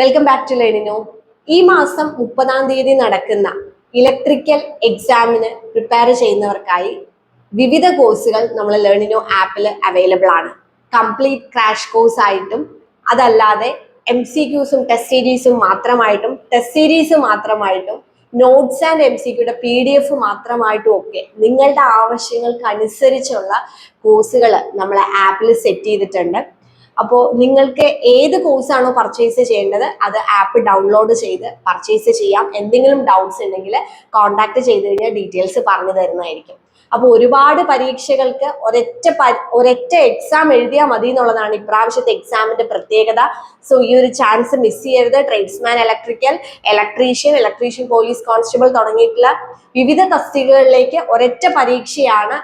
Welcome back to Learnino. ഈ മാസം 30-ാം തീയതി നടക്കുന്ന ഇലക്ട്രിക്കൽ എക്സാമിന് പ്രിപ്പയർ ചെയ്യുന്നവർക്കായി വിവിധ കോഴ്സുകൾ നമ്മൾ ലേണിനോ ആപ്പിൽ അവൈലബിൾ ആണ്. കംപ്ലീറ്റ് ക്രാഷ് കോഴ്സ് ആയിട്ടും അതല്ലാതെ MCQസും ടെസ്റ്റ് സീരീസും മാത്രമായിട്ടും ടെസ്റ്റ് സീരീസ് മാത്രമായിട്ടും നോട്ട്സ് ആൻഡ് MCQയുടെ PDF മാത്രമായിട്ടും ഒക്കെ നിങ്ങളുടെ ആവശ്യങ്ങൾക്ക് അനുസരിച്ചുള്ള കോഴ്സുകൾ നമ്മൾ ആപ്പിൽ സെറ്റ് ചെയ്തിട്ടുണ്ട്. അപ്പോൾ നിങ്ങൾക്ക് ഏത് കോഴ്സാണോ പർച്ചേസ് ചെയ്യേണ്ടത് അത് ആപ്പ് ഡൗൺലോഡ് ചെയ്ത് പർച്ചേസ് ചെയ്യാം. എന്തെങ്കിലും ഡൗട്ട്സ് ഉണ്ടെങ്കിൽ കോൺടാക്ട് ചെയ്ത് കഴിഞ്ഞാൽ ഡീറ്റെയിൽസ് പറഞ്ഞു തരുന്നതായിരിക്കും. അപ്പോൾ ഒരുപാട് പരീക്ഷകൾക്ക് ഒരൊറ്റ എക്സാം എഴുതിയാൽ മതി എന്നുള്ളതാണ് ഇപ്രാവശ്യത്തെ എക്സാമിന്റെ പ്രത്യേകത. സോ ഈ ഒരു ചാൻസ് മിസ് ചെയ്യരുത്. Tradesman electrical, electrician police constable തുടങ്ങിയിട്ടുള്ള വിവിധ തസ്തികകളിലേക്ക് ഒരൊറ്റ പരീക്ഷയാണ്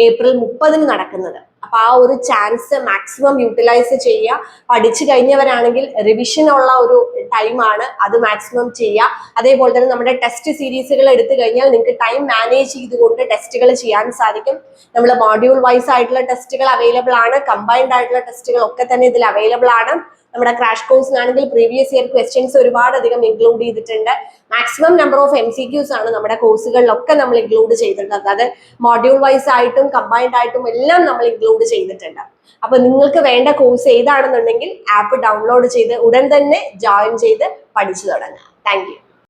ഏപ്രിൽ 30-ന് നടക്കുന്നത്. അപ്പൊ ആ ഒരു ചാൻസ് മാക്സിമം യൂട്ടിലൈസ് ചെയ്യുക. പഠിച്ചു കഴിഞ്ഞവരാണെങ്കിൽ റിവിഷൻ ഉള്ള ഒരു ടൈമാണ്, അത് മാക്സിമം ചെയ്യുക. അതേപോലെ തന്നെ നമ്മുടെ ടെസ്റ്റ് സീരീസുകൾ എടുത്തു കഴിഞ്ഞാൽ നിങ്ങൾക്ക് ടൈം മാനേജ് ചെയ്തുകൊണ്ട് ടെസ്റ്റുകൾ ചെയ്യാൻ സാധിക്കും. നമ്മൾ മോഡ്യൂൾ വൈസ് ആയിട്ടുള്ള ടെസ്റ്റുകൾ അവൈലബിൾ ആണ്, കമ്പൈൻഡ് ആയിട്ടുള്ള ടെസ്റ്റുകൾ ഒക്കെ തന്നെ ഇതിൽ അവൈലബിൾ ആണ്. നമ്മുടെ ക്രാഷ് കോഴ്സിനാണെങ്കിൽ പ്രീവിയസ് ഇയർ ക്വസ്റ്റ്യൻസ് ഒരുപാടധികം ഇൻക്ലൂഡ് ചെയ്തിട്ടുണ്ട്. മാക്സിമം നമ്പർ ഓഫ് MCQs ആണ് നമ്മുടെ കോഴ്സുകളിലൊക്കെ നമ്മൾ ഇൻക്ലൂഡ് ചെയ്തിട്ടുണ്ട്. അതായത് മോഡ്യൂൾ വൈസ് ആയിട്ടും കമ്പൈൻഡ് ആയിട്ടും എല്ലാം നമ്മൾ ഇൻക്ലൂഡ് ചെയ്തിട്ടുണ്ട്. അപ്പൊ നിങ്ങൾക്ക് വേണ്ട കോഴ്സ് ഏതാണെന്നുണ്ടെങ്കിൽ ആപ്പ് ഡൗൺലോഡ് ചെയ്ത് ഉടൻ തന്നെ ജോയിൻ ചെയ്ത് പഠിച്ചു തുടങ്ങാം. Thank you.